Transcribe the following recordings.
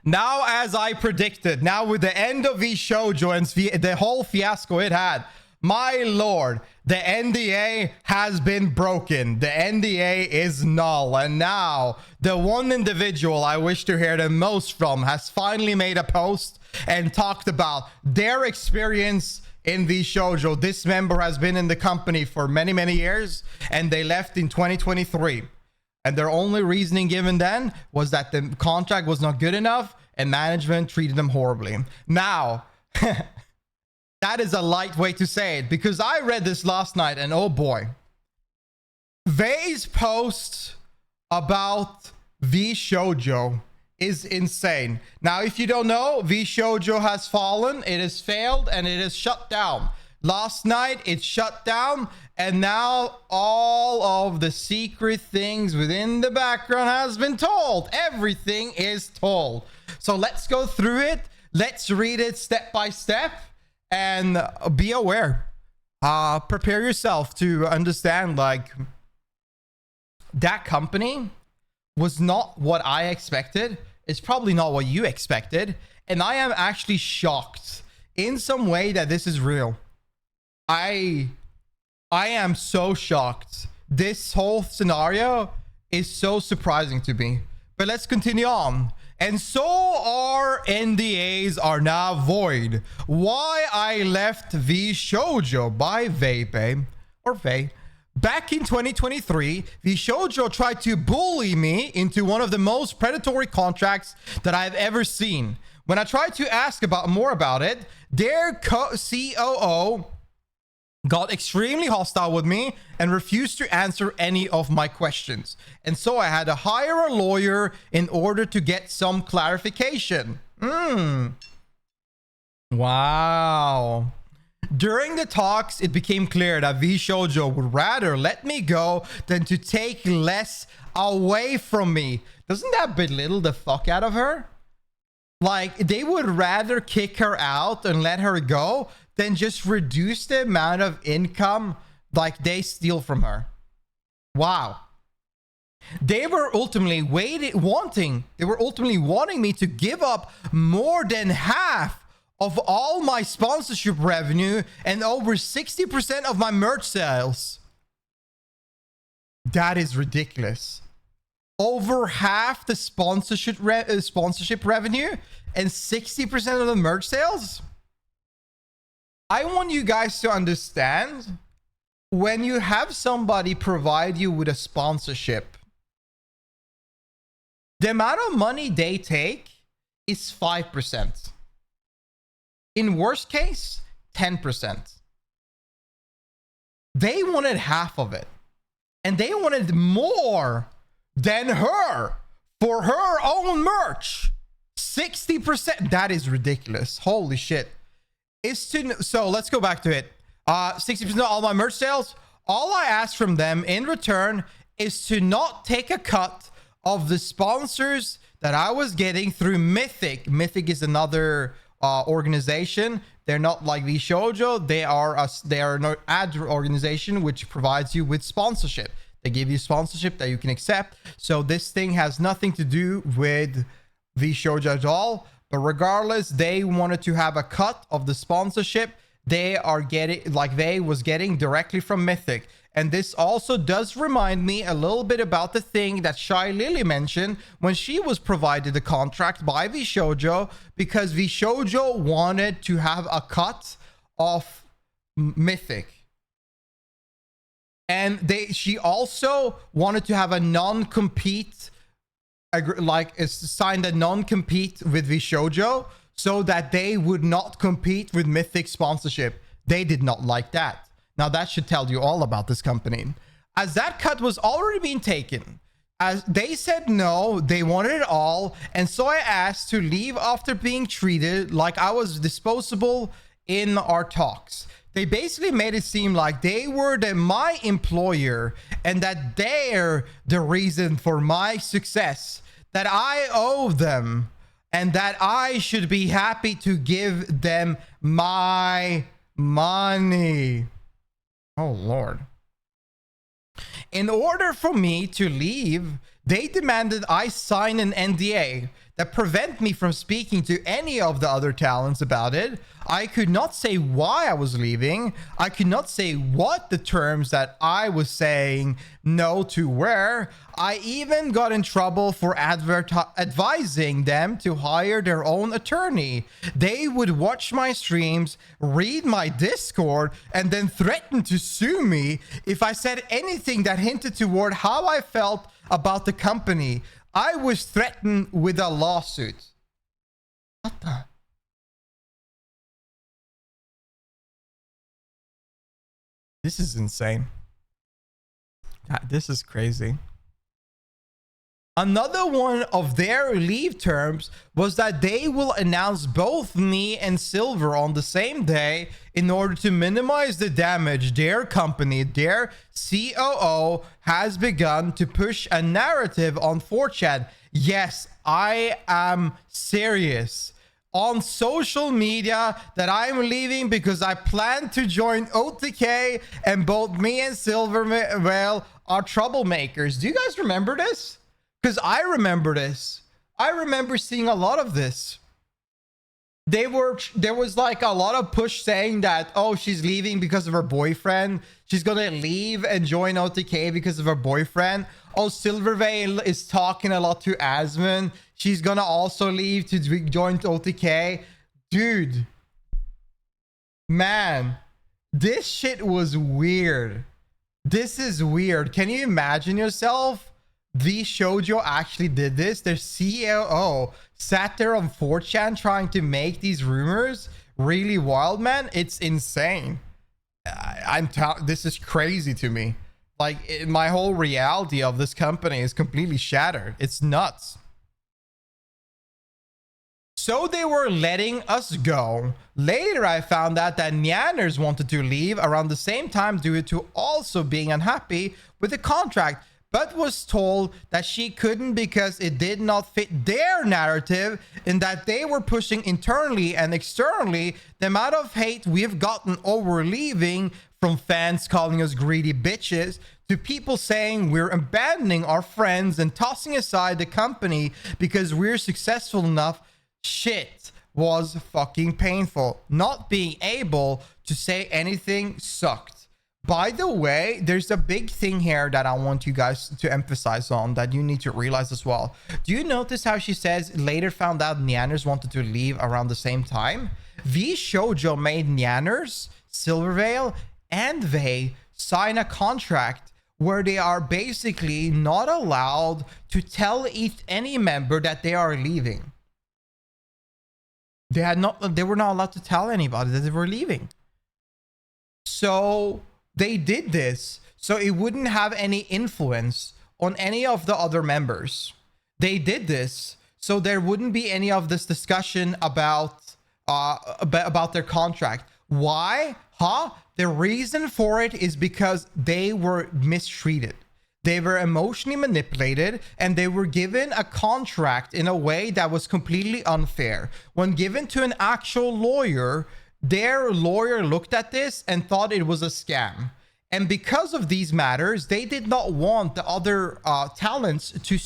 Now, as I predicted, now with the end of Vshojo and the whole fiasco it had, my lord, the NDA has been broken. The NDA is null. And now, the one individual I wish to hear the most from has finally made a post and talked about their experience in Vshojo. This member has been in the company for many, many years, and they left in 2023. And their only reasoning given then was that the contract was not good enough and management treated them horribly. Now, that is a light way to say it, because I read this last night and oh boy. Vei's post about Vshojo is insane. Now, if you don't know, Vshojo has fallen, it has failed, and it is shut down. Last night, it shut down, and now all of the secret things within the background has been told. Everything is told. So let's go through it. Let's read it step by step, and be aware. Prepare yourself to understand, like, that company was not what I expected. It's probably not what you expected. And I am actually shocked in some way that this is real. I am so shocked. This whole scenario is so surprising to me. But let's continue on. And so our NDAs are now void. Why I left Vshojo by Veibae, or Vei. Back in 2023, Vshojo tried to bully me into one of the most predatory contracts that I've ever seen. When I tried to ask more about it, their COO got extremely hostile with me and refused to answer any of my questions. And so I had to hire a lawyer in order to get some clarification. Wow. During the talks, it became clear that Vshojo would rather let me go than to take less away from me. Doesn't that belittle the fuck out of her? Like, they would rather kick her out and let her go than just reduce the amount of income like they steal from her. Wow. They were ultimately wanting me to give up more than half of all my sponsorship revenue and over 60% of my merch sales. That is ridiculous. Over half the sponsorship revenue and 60% of the merch sales? I want you guys to understand, when you have somebody provide you with a sponsorship, the amount of money they take is 5%. In worst case, 10%. They wanted half of it. And they wanted more than her for her own merch. 60%. That is ridiculous. Holy shit. So let's go back to it. 60% of all my merch sales. All I ask from them in return is to not take a cut of the sponsors that I was getting through Mythic. Mythic is another organization. They're not like Vshojo. They are an ad organization which provides you with sponsorship. They give you sponsorship that you can accept. So this thing has nothing to do with Vshojo at all. But regardless, they wanted to have a cut of the sponsorship they are getting, like they was getting directly from Mythic. And this also does remind me a little bit about the thing that Shy Lily mentioned when she was provided the contract by Vshojo, because Vshojo wanted to have a cut of Mythic. And she also wanted to have a non-compete, signed a non-compete with Vshojo so that they would not compete with Mythic sponsorship. They did not like that. Now that should tell you all about this company. As that cut was already being taken, as they said no, they wanted it all, and so I asked to leave after being treated like I was disposable in our talks. They basically made it seem like they were my employer and that they're the reason for my success, that I owe them, and that I should be happy to give them my money. Oh, Lord. In order for me to leave, they demanded I sign an NDA. that prevent me from speaking to any of the other talents about it. I could not say why I was leaving. I could not say what the terms that I was saying no to were. I even got in trouble for advising them to hire their own attorney. They would watch my streams, read my Discord, and then threaten to sue me if I said anything that hinted toward how I felt about the company. I was threatened with a lawsuit. What the? This is insane. This is crazy. Another one of their leave terms was that they will announce both me and Silver on the same day in order to minimize the damage. Their company, their COO, has begun to push a narrative on 4chan. Yes, I am serious. On social media that I'm leaving because I plan to join OTK and both me and Silver Vale are troublemakers. Do you guys remember this? Because I remember this. I remember seeing a lot of this. There was like a lot of push saying that, oh, she's leaving because of her boyfriend. She's gonna leave and join OTK because of her boyfriend. Oh, Silvervale is talking a lot to Asmon. She's gonna also leave to join OTK. Dude, man, this shit was weird. This is weird. Can you imagine yourself? Vshojo actually did this. Their COO sat there on 4chan trying to make these rumors really wild, man. It's insane. This is crazy to me. Like, my whole reality of this company is completely shattered. It's nuts. So they were letting us go. Later, I found out that Nyanners wanted to leave around the same time due to also being unhappy with the contract, but was told that she couldn't because it did not fit their narrative and that they were pushing internally and externally the amount of hate we've gotten over leaving, from fans calling us greedy bitches to people saying we're abandoning our friends and tossing aside the company because we're successful enough. Shit was fucking painful. Not being able to say anything sucked. By the way, there's a big thing here that I want you guys to emphasize on that you need to realize as well. Do you notice how she says later found out Nyanners wanted to leave around the same time? Vshojo made Nyanners, Silvervale, and Vei sign a contract where they are basically not allowed to tell any member that they are leaving. They were not allowed to tell anybody that they were leaving. So they did this so it wouldn't have any influence on any of the other members. They did this so there wouldn't be any of this discussion about their contract. Why? The reason for it is because they were mistreated. They were emotionally manipulated and they were given a contract in a way that was completely unfair. When given to an actual lawyer, their lawyer looked at this and thought it was a scam. And because of these matters, they did not want the other talents to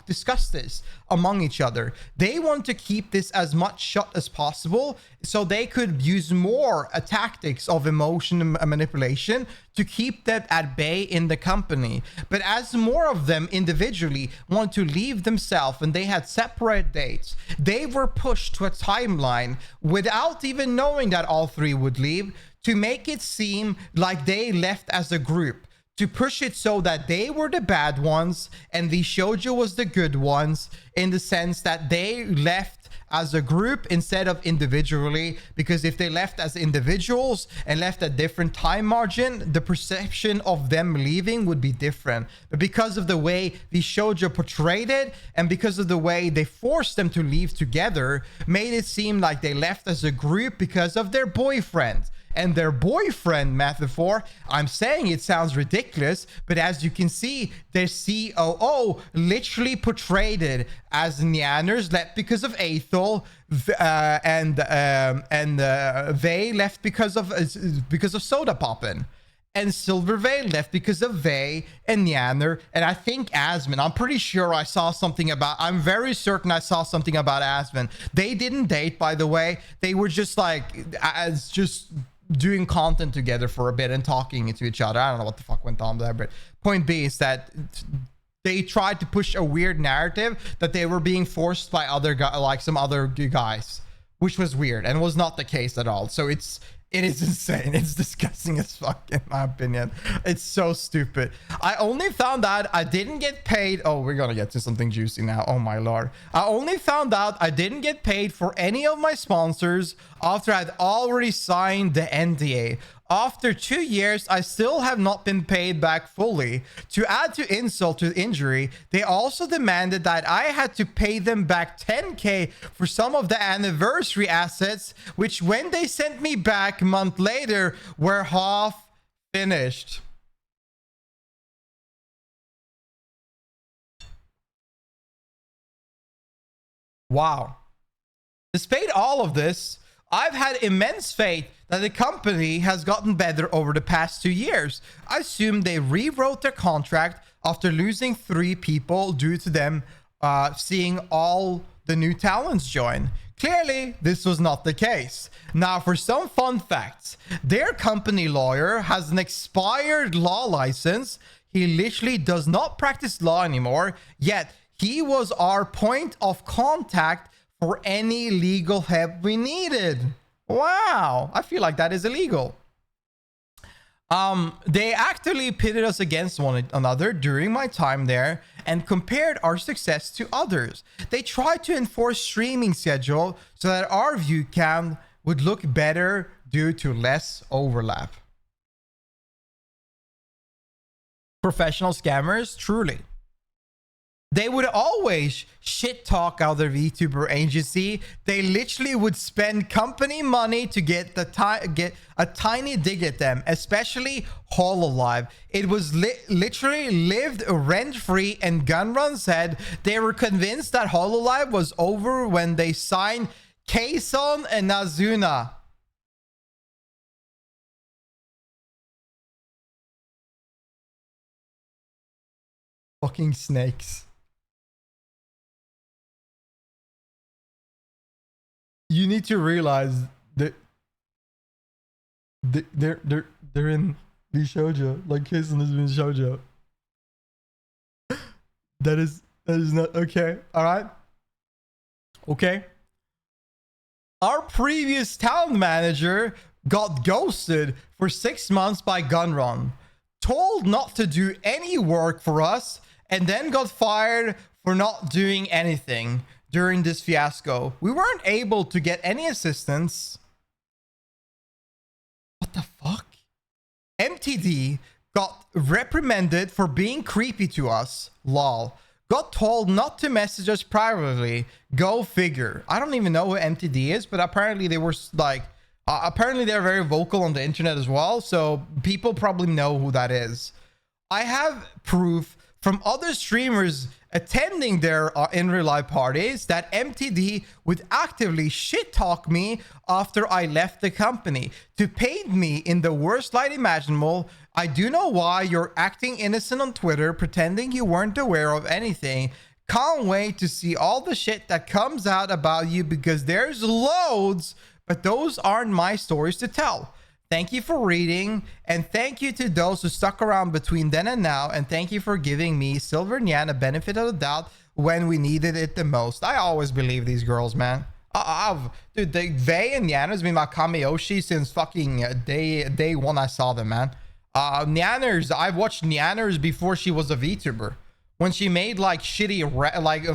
discuss this among each other. They want to keep this as much shut as possible so they could use more tactics of emotion and manipulation to keep them at bay in the company. But as more of them individually want to leave themselves and they had separate dates, they were pushed to a timeline without even knowing that all three would leave, to make it seem like they left as a group, to push it so that they were the bad ones and Vshojo was the good ones, in the sense that they left as a group instead of individually, because if they left as individuals and left a different time margin, the perception of them leaving would be different. But because of the way Vshojo portrayed it and because of the way they forced them to leave together, made it seem like they left as a group because of their boyfriend. And their boyfriend metaphor, I'm saying it sounds ridiculous, but as you can see, their COO literally portrayed it as Nyanners left because of Aethel, and Vei left because of Soda Poppin'. and Silvervey left because of Vei and Nyanner, and I think Asmin. I'm pretty sure I saw something about, I'm very certain I saw something about Asmin. They didn't date, by the way. They were just like, as just doing content together for a bit and talking to each other. I don't know what the fuck went on there, but point B is that they tried to push a weird narrative that they were being forced by other guys, like some other guys, which was weird and was not the case at all. So it is insane. It's disgusting as fuck, in my opinion. It's so stupid. I only found out I didn't get paid. Oh, we're gonna get to something juicy now. Oh my lord. I only found out I didn't get paid for any of my sponsors after I'd already signed the NDA. After 2 years, I still have not been paid back fully. To add to insult to injury, they also demanded that I had to pay them back 10k for some of the anniversary assets, which when they sent me back a month later were half finished. Wow. Despite all of this, I've had immense faith that the company has gotten better over the past 2 years. I assume they rewrote their contract after losing 3 people due to them seeing all the new talents join. Clearly, this was not the case. Now, for some fun facts, their company lawyer has an expired law license. He literally does not practice law anymore, yet he was our point of contact for any legal help we needed. Wow, I feel like that is illegal. They actually pitted us against one another during my time there and compared our success to others. They tried to enforce streaming schedule so that our view count would look better due to less overlap. Professional scammers, truly. They would always shit talk other VTuber agency. They literally would spend company money to get a tiny dig at them, especially Hololive. It was literally lived rent-free, and Gunrun said they were convinced that Hololive was over when they signed Kason and Nazuna. Fucking snakes. You need to realize that they're in Vshojo, like Kason has been Vshojo. That is not okay. All right. Okay. Our previous talent manager got ghosted for 6 months by Gunrun, told not to do any work for us, and then got fired for not doing anything. During this fiasco, we weren't able to get any assistance. What the fuck? MTD got reprimanded for being creepy to us. Lol. Got told not to message us privately. Go figure. I don't even know who MTD is, but apparently they were like, apparently they're very vocal on the internet as well. So people probably know who that is. I have proof from other streamers attending their in real life parties that MTD would actively shit talk me after I left the company to paint me in the worst light imaginable. I do know why you're acting innocent on Twitter, pretending you weren't aware of anything. Can't wait to see all the shit that comes out about you, because there's loads, but those aren't my stories to tell. Thank you for reading, and thank you to those who stuck around between then and now, and thank you for giving me, Silver Nyan, a benefit of the doubt when we needed it the most. I always believe these girls, man. Dude, Vei and Nyan has been my Kamiyoshi since fucking day one I saw them, man. Nyanners, I've watched Nyanners before she was a VTuber. When she made like shitty rap, like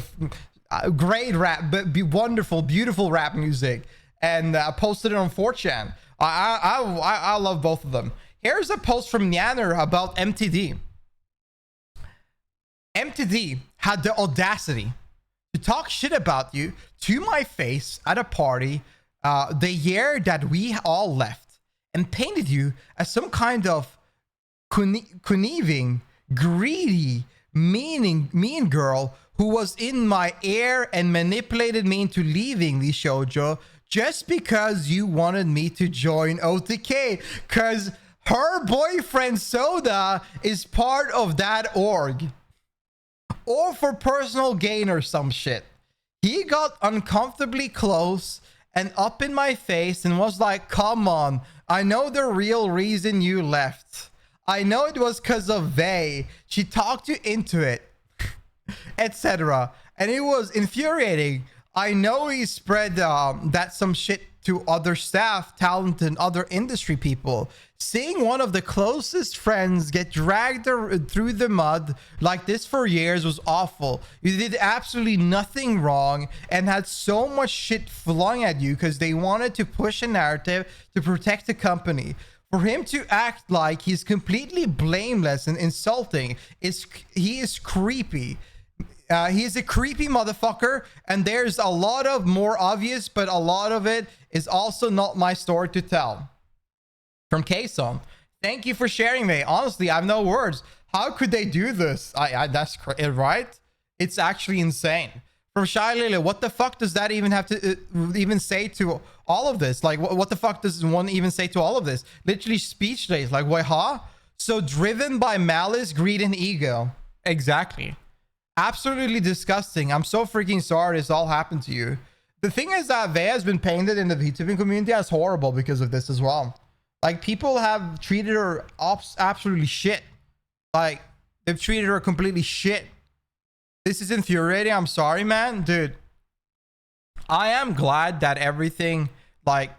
great rap, but wonderful, beautiful rap music, and posted it on 4chan. I love both of them. Here's a post from Nyanner about MTD. MTD had the audacity to talk shit about you to my face at a party the year that we all left, and painted you as some kind of conniving, greedy, mean girl who was in my ear and manipulated me into leaving Vshojo just because you wanted me to join OTK, because Her boyfriend Soda is part of that org, or for personal gain or some shit. He got uncomfortably close and up in my face and was like, come on, I know the real reason you left. I know it was because of Vei. She talked you into it, etc. And it was infuriating. I know he spread that some shit to other staff, talent, and other industry people. Seeing one of the closest friends get dragged through the mud like this for years was awful. You did absolutely nothing wrong and had so much shit flung at you because they wanted to push a narrative to protect the company. For him to act like he's completely blameless and insulting, he is creepy. He's a creepy motherfucker, and there's a lot of more obvious, but a lot of it is also not my story to tell. From Kson, thank you for sharing, mate. Honestly, I have no words. How could they do this? That's right. It's actually insane. From Shy Lily, what the fuck does that even have to even say to all of this? Like, what the fuck does one even say to all of this? Literally speechless. Like, wait, huh? So driven by malice, greed, and ego. Exactly. Absolutely disgusting. I'm so freaking sorry this all happened to you. The thing is that Vei has been painted in the VTubing community as horrible because of this as well. Like, people have treated her absolutely shit. Like, they've treated her completely shit. This is infuriating. I'm sorry, man. Dude, I am glad that everything, like,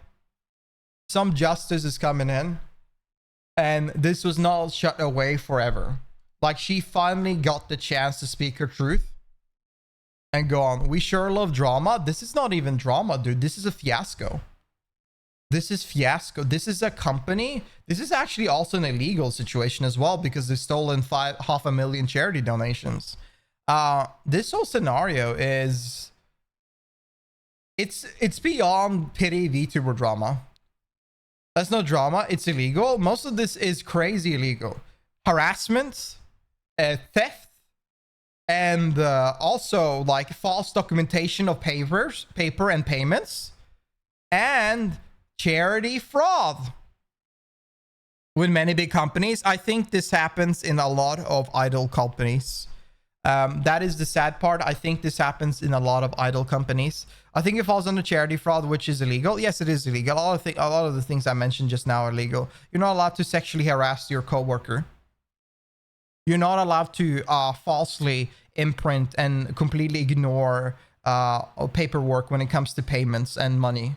some justice is coming in. And this was not shut away forever. Like, she finally got the chance to speak her truth and go on. We sure love drama. This is not even drama, dude. This is a fiasco. This is fiasco. This is a company. This is actually also an illegal situation as well because they've stolen 500,000 charity donations. This whole scenario is... It's beyond pity VTuber drama. That's no drama. It's illegal. Most of this is crazy illegal. Harassment, theft, and also like false documentation of paper and payments, and charity fraud with many big companies. I think this happens in a lot of idol companies. That is the sad part. I think this happens in a lot of idol companies. I think it falls under charity fraud, which is illegal. Yes, it is illegal. A lot of the things I mentioned just now are illegal. You're not allowed to sexually harass your coworker. You're not allowed to falsely imprint and completely ignore paperwork when it comes to payments and money.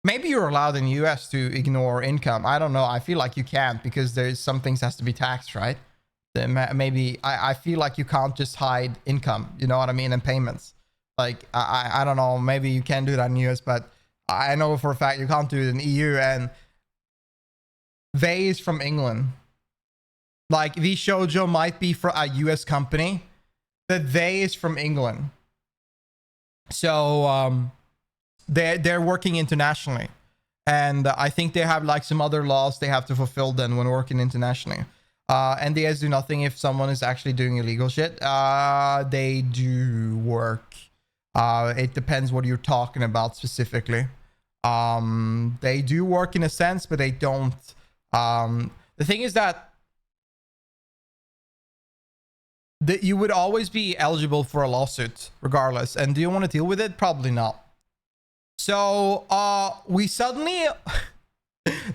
Maybe you're allowed in the US to ignore income. I don't know. I feel like you can't because there's some things has to be taxed, right? Maybe I feel like you can't just hide income, you know what I mean, and payments. Like, I don't know. Maybe you can do that in the US, but I know for a fact you can't do it in the EU. And Vei is from England. Like, Vshojo might be for a US company, but Vei is from England. So they're working internationally, and I think they have like some other laws they have to fulfill then when working internationally. NDAs do nothing if someone is actually doing illegal shit. They do work. It depends what you're talking about specifically. They do work in a sense, but they don't. The thing is that you would always be eligible for a lawsuit regardless. And do you want to deal with it? Probably not. So we suddenly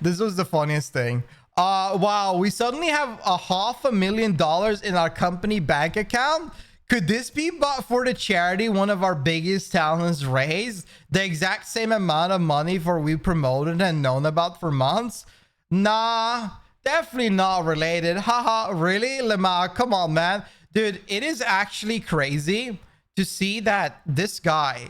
this was the funniest thing. Wow, we suddenly have $500,000 in our company bank account. Could this be but for the charity one of our biggest talents raised? The exact same amount of money for we promoted and known about for months? Nah, definitely not related. Haha, really? Lemar, come on, man. Dude, it is actually crazy to see that this guy,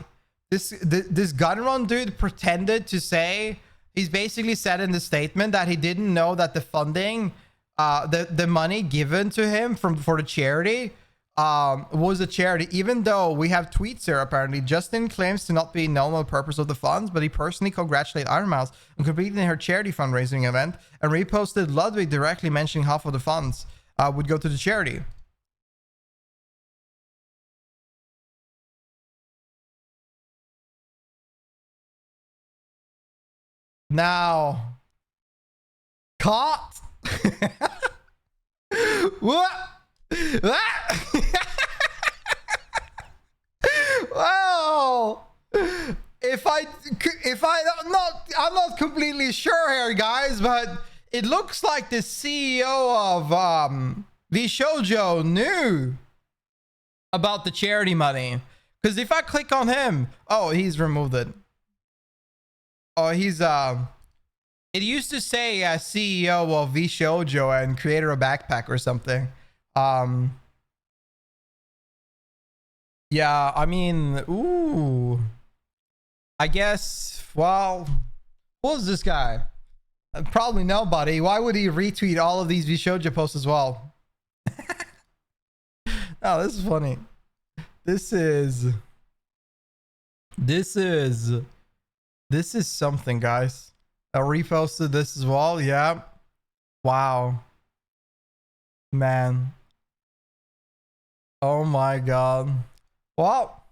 this gun run dude pretended to say, he's basically said in the statement that he didn't know that the funding, the money given to him for the charity was a charity, even though we have tweets here. Apparently Justin claims to not be known the purpose of the funds, but he personally congratulated Iron Mouse on completing her charity fundraising event and reposted Ludwig directly mentioning half of the funds would go to the charity. Now caught. What? Well, I'm not completely sure here, guys, but it looks like the CEO of Vshojo knew about the charity money. Because if I click on him, oh, he's removed it. Oh, he's it used to say CEO of Vshojo and creator of Backpack or something. Yeah, I mean, ooh. I guess, well, who's this guy? Probably nobody. Why would he retweet all of these Vshojo posts as well? Oh, this is funny. This is something, guys. I reposted this as well. Yeah. Wow. Man. Oh my god. Well,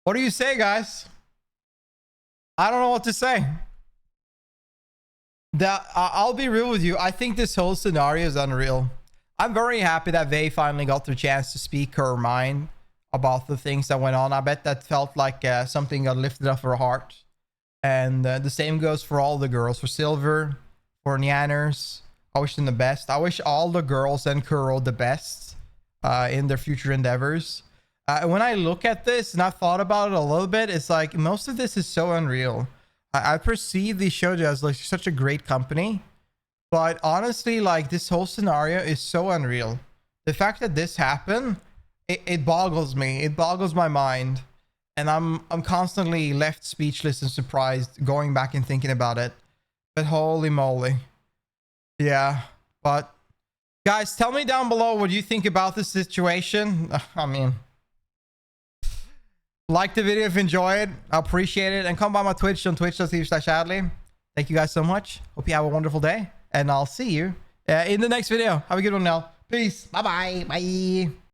what do you say, guys? I don't know what to say. I'll be real with you. I think this whole scenario is unreal. I'm very happy that Vei finally got the chance to speak her mind about the things that went on. I bet that felt like something got lifted off her heart. And the same goes for all the girls. For Silver, for Nyanners. I wish them the best. I wish all the girls and Kuro the best in their future endeavors. When I look at this and I've thought about it a little bit, it's like most of this is so unreal. I perceive Vshojo as like such a great company, but honestly, like this whole scenario is so unreal. The fact that this happened, it boggles me. It boggles my mind, and I'm constantly left speechless and surprised going back and thinking about it. But holy moly, yeah. But guys, tell me down below what you think about this situation. I mean, like the video if you enjoy it. I appreciate it. And come by my Twitch on twitch.tv/Adley. Thank you guys so much. Hope you have a wonderful day. And I'll see you in the next video. Have a good one now. Peace. Bye-bye. Bye.